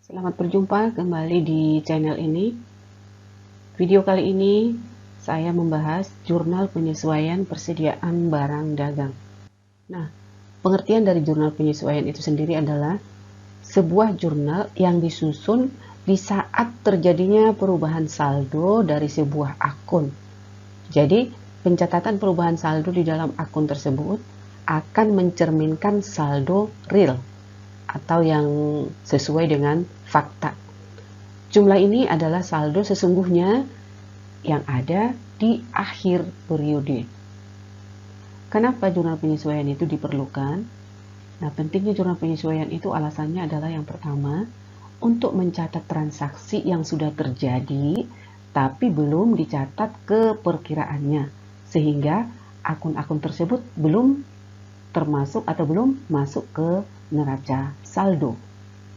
Selamat berjumpa kembali di channel ini. Video kali ini saya membahas jurnal penyesuaian persediaan barang dagang. Nah, pengertian dari jurnal penyesuaian itu sendiri adalah sebuah jurnal yang disusun di saat terjadinya perubahan saldo dari sebuah akun. Jadi, pencatatan perubahan saldo di dalam akun tersebut akan mencerminkan saldo real atau yang sesuai dengan fakta. Jumlah ini adalah saldo sesungguhnya yang ada di akhir periode. Kenapa jurnal penyesuaian itu diperlukan? Nah, pentingnya jurnal penyesuaian itu alasannya adalah yang pertama, untuk mencatat transaksi yang sudah terjadi tapi belum dicatat keperkiraannya, sehingga akun-akun tersebut belum termasuk atau belum masuk ke neraca saldo.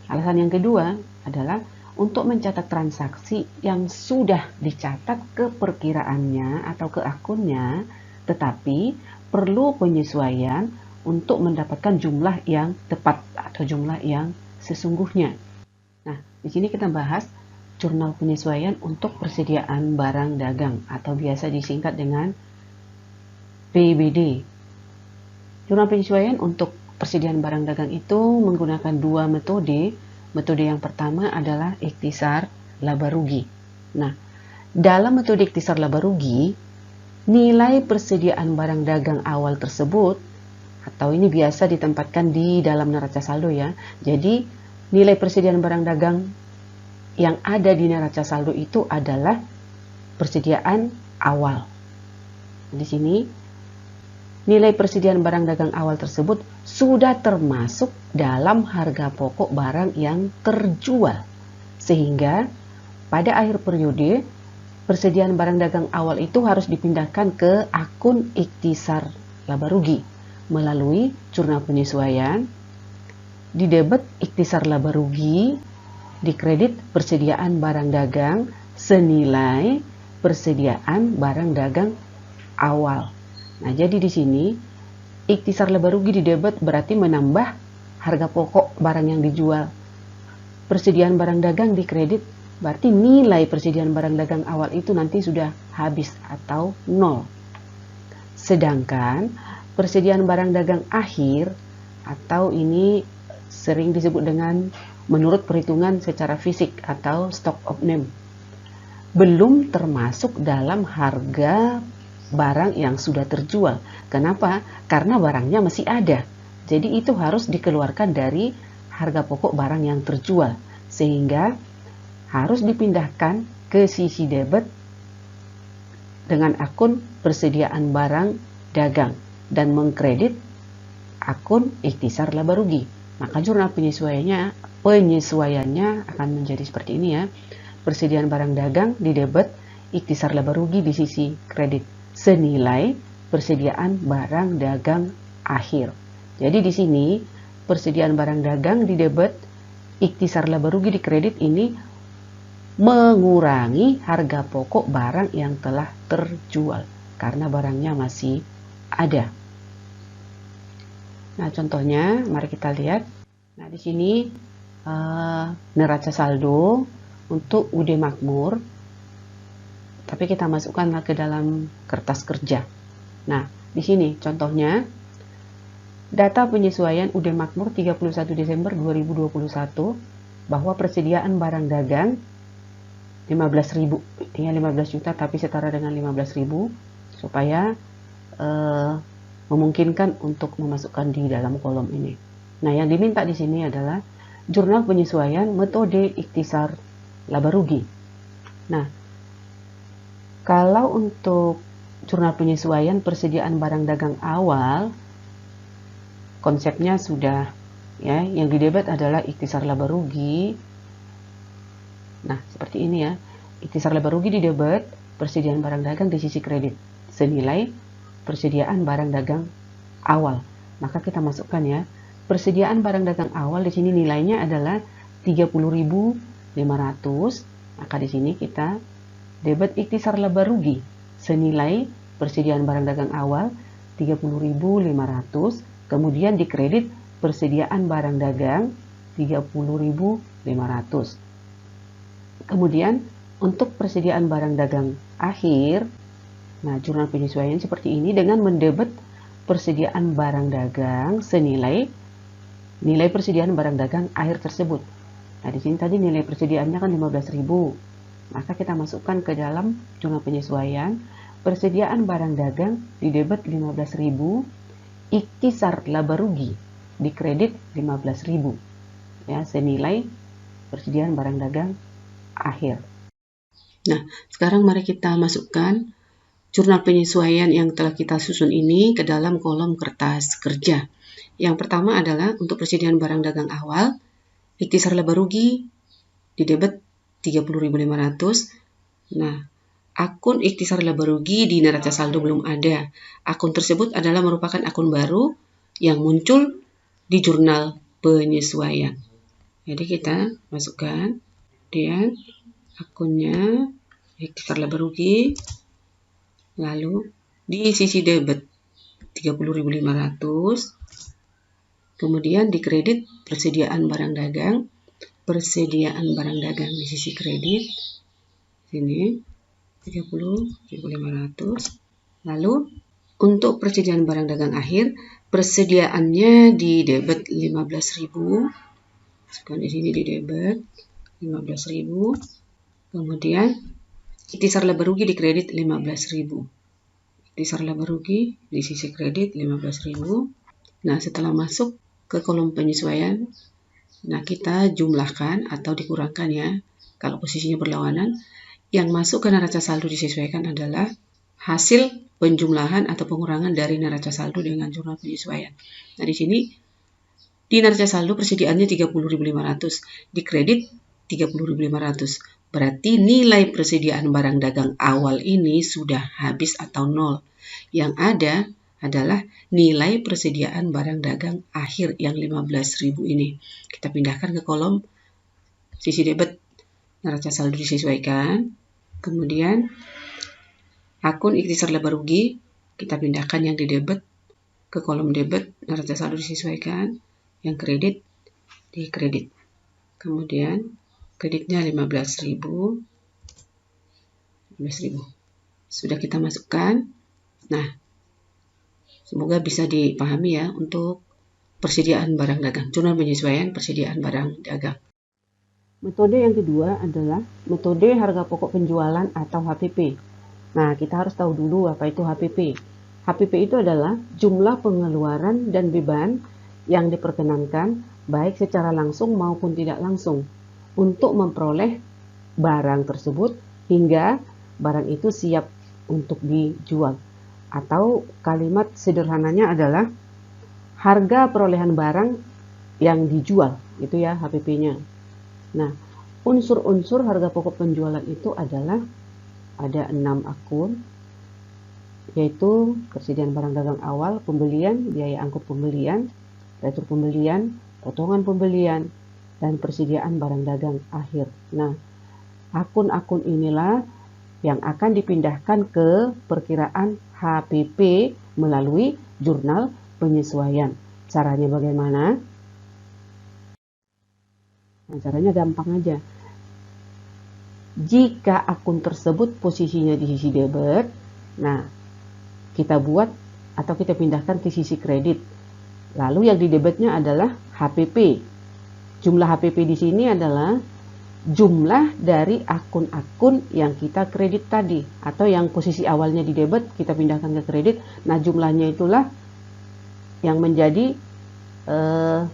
Alasan yang kedua adalah untuk mencatat transaksi yang sudah dicatat ke perkiraannya atau ke akunnya, tetapi perlu penyesuaian untuk mendapatkan jumlah yang tepat atau jumlah yang sesungguhnya. Nah, di sini kita bahas jurnal penyesuaian untuk persediaan barang dagang atau biasa disingkat dengan PBD. Jurnal penyesuaian untuk persediaan barang dagang itu menggunakan dua metode. Metode yang pertama adalah ikhtisar laba rugi. Nah, dalam metode ikhtisar laba rugi, nilai persediaan barang dagang awal tersebut, atau ini biasa ditempatkan di dalam neraca saldo ya. Jadi, nilai persediaan barang dagang yang ada di neraca saldo itu adalah persediaan awal. Di sini, nilai persediaan barang dagang awal tersebut sudah termasuk dalam harga pokok barang yang terjual. Sehingga pada akhir periode, persediaan barang dagang awal itu harus dipindahkan ke akun ikhtisar laba rugi melalui jurnal penyesuaian, didebet ikhtisar laba rugi, dikredit persediaan barang dagang senilai persediaan barang dagang awal. Nah, jadi di sini ikhtisar laba rugi didebet berarti menambah harga pokok barang yang dijual. Persediaan barang dagang dikredit berarti nilai persediaan barang dagang awal itu nanti sudah habis atau nol. Sedangkan persediaan barang dagang akhir atau ini sering disebut dengan menurut perhitungan secara fisik atau stock of name belum termasuk dalam harga barang yang sudah terjual. Kenapa? Karena barangnya masih ada. Jadi itu harus dikeluarkan dari harga pokok barang yang terjual. Sehingga harus dipindahkan ke sisi debit dengan akun persediaan barang dagang dan mengkredit akun ikhtisar laba rugi. Maka jurnal penyesuaiannya akan menjadi seperti ini ya. Persediaan barang dagang di debit, ikhtisar laba rugi di sisi kredit senilai persediaan barang dagang akhir. Jadi di sini persediaan barang dagang di debit, ikhtisar laba rugi di kredit ini mengurangi harga pokok barang yang telah terjual karena barangnya masih ada. Nah, contohnya mari kita lihat. Nah, di sini neraca saldo untuk UD Makmur, tapi kita masukkan ke dalam kertas kerja. Nah, di sini contohnya data penyesuaian UD Makmur 31 Desember 2021 bahwa persediaan barang dagang 15.000, ini 15 juta tapi setara dengan 15.000 supaya memungkinkan untuk memasukkan di dalam kolom ini. Nah, yang diminta di sini adalah jurnal penyesuaian metode ikhtisar laba rugi. Nah, kalau untuk jurnal penyesuaian persediaan barang dagang awal, konsepnya sudah ya, yang didebet adalah ikhtisar laba rugi. Nah, seperti ini ya. Ikhtisar laba rugi didebet persediaan barang dagang di sisi kredit senilai persediaan barang dagang awal. Maka kita masukkan ya, persediaan barang dagang awal di sini nilainya adalah 30.500. Maka di sini kita debit ikhtisar laba rugi senilai persediaan barang dagang awal 30.500, kemudian dikredit persediaan barang dagang 30.500. Kemudian untuk persediaan barang dagang akhir, nah jurnal penyesuaian seperti ini dengan mendebet persediaan barang dagang senilai nilai persediaan barang dagang akhir tersebut. Nah di sini tadi nilai persediaannya kan 15.000, maka kita masukkan ke dalam jurnal penyesuaian persediaan barang dagang didebet 15.000, ikhtisar laba rugi dikredit 15.000 ya, senilai persediaan barang dagang akhir. Nah, sekarang mari kita masukkan jurnal penyesuaian yang telah kita susun ini ke dalam kolom kertas kerja. Yang pertama adalah untuk persediaan barang dagang awal, ikhtisar laba rugi didebet 30.500. Nah, akun ikhtisar laba rugi di neraca saldo belum ada. Akun tersebut adalah merupakan akun baru yang muncul di jurnal penyesuaian. Jadi kita masukkan kemudian akunnya ikhtisar laba rugi, lalu di sisi debit 30.500, kemudian di kredit persediaan barang dagang, di sisi kredit sini 30.500. Lalu untuk persediaan barang dagang akhir, persediaannya di debit 15.000, masukkan di sini di debit 15.000, kemudian ikhtisar laba rugi di kredit 15.000, ikhtisar laba rugi di sisi kredit 15.000. Nah setelah masuk ke kolom penyesuaian, nah kita jumlahkan atau dikurangkan ya, kalau posisinya berlawanan. Yang masuk ke neraca saldo disesuaikan adalah hasil penjumlahan atau pengurangan dari neraca saldo dengan jurnal penyesuaian. Nah di sini di neraca saldo persediaannya 30.500, di kredit 30.500. Berarti nilai persediaan barang dagang awal ini sudah habis atau nol. Yang ada adalah nilai persediaan barang dagang akhir yang 15.000 ini. Kita pindahkan ke kolom sisi debit, neraca saldo disesuaikan. Kemudian akun ikhtisar laba rugi kita pindahkan yang di debit ke kolom debit, neraca saldo disesuaikan. Yang kredit di kredit. Kemudian kreditnya 15.000. Sudah kita masukkan. Nah, semoga bisa dipahami ya untuk persediaan barang dagang, jurnal penyesuaian persediaan barang dagang. Metode yang kedua adalah metode harga pokok penjualan atau HPP. Nah, kita harus tahu dulu apa itu HPP. HPP itu adalah jumlah pengeluaran dan beban yang diperkenankan baik secara langsung maupun tidak langsung untuk memperoleh barang tersebut hingga barang itu siap untuk dijual. Atau kalimat sederhananya adalah harga perolehan barang yang dijual, itu ya HPP-nya. Nah, unsur-unsur harga pokok penjualan itu adalah ada 6 akun, yaitu persediaan barang dagang awal, pembelian, biaya angkut pembelian, retur pembelian, potongan pembelian, dan persediaan barang dagang akhir. Nah, akun-akun inilah yang akan dipindahkan ke perkiraan HPP melalui jurnal penyesuaian. Caranya bagaimana? Nah, caranya gampang aja. Jika akun tersebut posisinya di sisi debit, nah kita buat atau kita pindahkan ke sisi kredit. Lalu yang di debitnya adalah HPP. Jumlah HPP di sini adalah jumlah dari akun-akun yang kita kredit tadi, atau yang posisi awalnya di debit kita pindahkan ke kredit. Nah jumlahnya itulah yang menjadi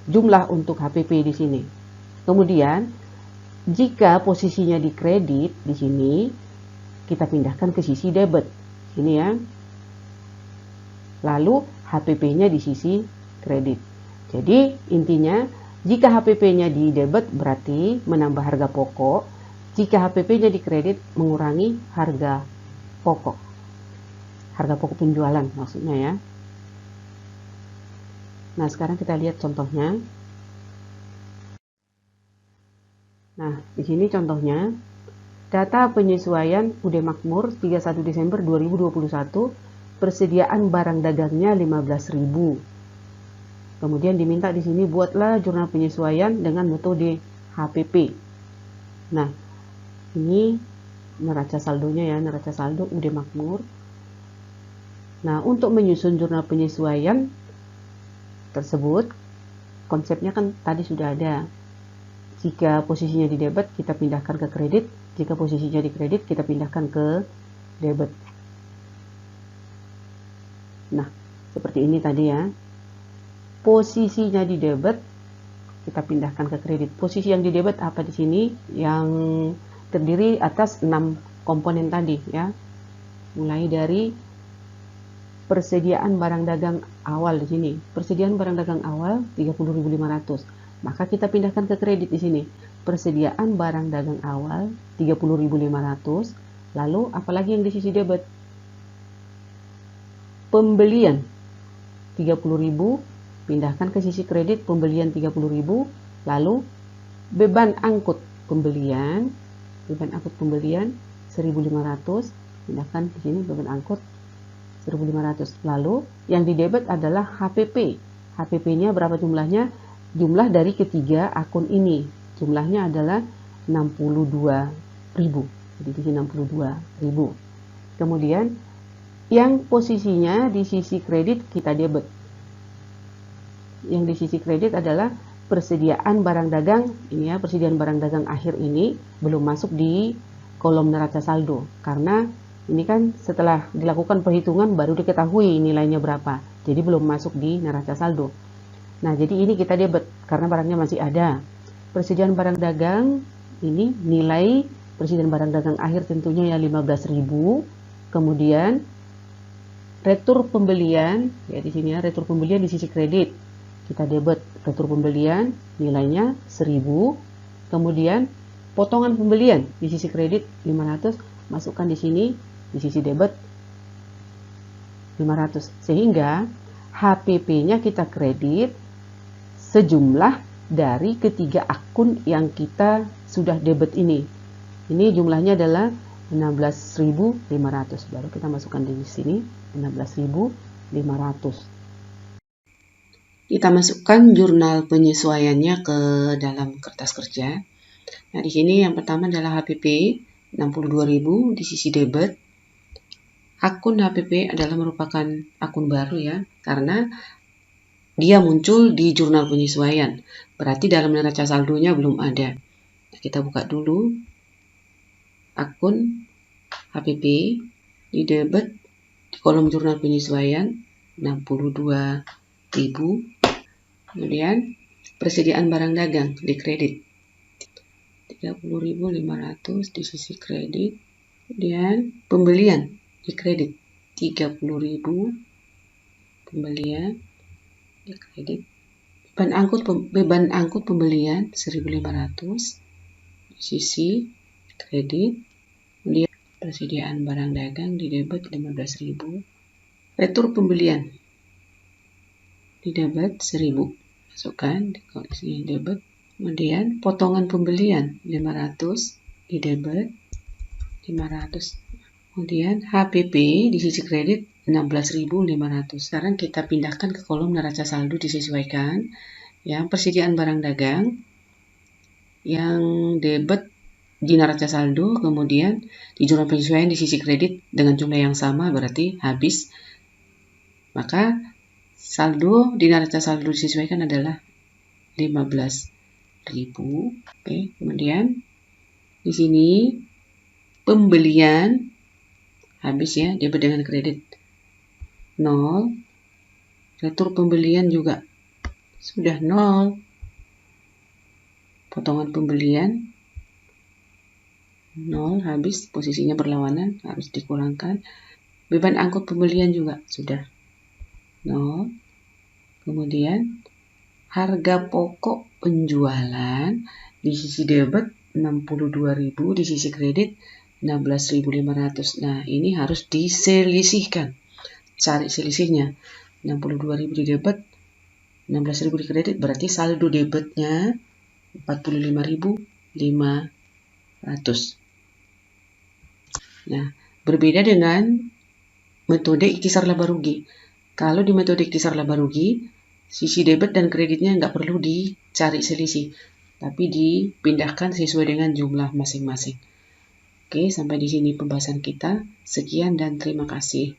jumlah untuk HPP di sini. Kemudian jika posisinya di kredit di sini kita pindahkan ke sisi debit ini ya. Lalu HPP-nya di sisi kredit. Jadi intinya jika HPP-nya di debit berarti menambah harga pokok. Jika HPP-nya di kredit mengurangi harga pokok. Harga pokok penjualan maksudnya ya. Nah, sekarang kita lihat contohnya. Nah, di sini contohnya data penyesuaian UD Makmur 31 Desember 2021, persediaan barang dagangnya 15.000. Kemudian diminta di sini buatlah jurnal penyesuaian dengan metode HPP. Nah, ini neraca saldonya ya, neraca saldo UD Makmur. Nah, untuk menyusun jurnal penyesuaian tersebut, konsepnya kan tadi sudah ada. Jika posisinya di debit, kita pindahkan ke kredit. Jika posisinya di kredit, kita pindahkan ke debit. Nah, seperti ini tadi ya. Posisinya di debit, kita pindahkan ke kredit. Posisi yang di debit apa di sini? Yang terdiri atas 6 komponen tadi ya. Mulai dari persediaan barang dagang awal di sini. Persediaan barang dagang awal 30.500. Maka kita pindahkan ke kredit di sini. Persediaan barang dagang awal 30.500. Lalu apalagi yang di sisi debit? Pembelian 30.000, pindahkan ke sisi kredit pembelian 30.000. Lalu beban angkut pembelian 1.500, pindahkan di sini beban angkut 1.500. Lalu yang di debit adalah HPP. HPP-nya berapa jumlahnya? Jumlah dari ketiga akun ini. Jumlahnya adalah 62.000. Jadi di sini 62.000. Kemudian yang posisinya di sisi kredit kita debit. Yang di sisi kredit adalah persediaan barang dagang, ini ya, persediaan barang dagang akhir ini belum masuk di kolom neraca saldo, karena ini kan setelah dilakukan perhitungan baru diketahui nilainya berapa, jadi belum masuk di neraca saldo. Nah, jadi ini kita debit karena barangnya masih ada. Persediaan barang dagang ini nilai persediaan barang dagang akhir tentunya ya 15.000. Kemudian retur pembelian ya di sini ya, retur pembelian di sisi kredit. Kita debit retur pembelian nilainya 1.000. Kemudian potongan pembelian di sisi kredit 500, masukkan di sini di sisi debit 500. Sehingga HPP-nya kita kredit sejumlah dari ketiga akun yang kita sudah debit ini. Ini jumlahnya adalah 16.500. Baru kita masukkan di sini 16.500. Kita masukkan jurnal penyesuaiannya ke dalam kertas kerja. Nah, di sini yang pertama adalah HPP 62.000 di sisi debit. Akun HPP adalah merupakan akun baru ya, karena dia muncul di jurnal penyesuaian. Berarti dalam neraca saldonya belum ada. Nah, kita buka dulu akun HPP di debit di kolom jurnal penyesuaian 62.000. Kemudian persediaan barang dagang di kredit 30.500 di sisi kredit. Kemudian pembelian di kredit 30.000, pembelian di kredit. Beban angkut pembelian 1.500 di sisi kredit. Kemudian persediaan barang dagang di debit 15.000. Retur pembelian di debit 1.000. Masukkan di koleksi debit. Kemudian potongan pembelian 500 di debit 500. Kemudian HPP di sisi kredit 16.500. Sekarang kita pindahkan ke kolom neraca saldo disesuaikan. Yang persediaan barang dagang yang debit di neraca saldo, kemudian di jurnal penyesuaian di sisi kredit dengan jumlah yang sama, berarti habis. Maka saldo di neraca saldo disesuaikan adalah 15.000. Oke, kemudian di sini pembelian habis ya, debit dengan kredit 0. Retur pembelian juga sudah 0. Potongan pembelian 0, habis, posisinya berlawanan, harus dikurangkan. Beban angkut pembelian juga sudah 0. Kemudian harga pokok penjualan di sisi debit 62.000, di sisi kredit 16.500. Nah, ini harus diselisihkan. Cari selisihnya. 62.000 di debit, 16.000 di kredit, berarti saldo debitnya 45.500. Nah, berbeda dengan metode ikhtisar laba rugi. Kalau di metode ikhtisar laba rugi, Sisi debit dan kreditnya nggak perlu dicari selisih, tapi dipindahkan sesuai dengan jumlah masing-masing. Oke, sampai di sini pembahasan kita. Sekian dan terima kasih.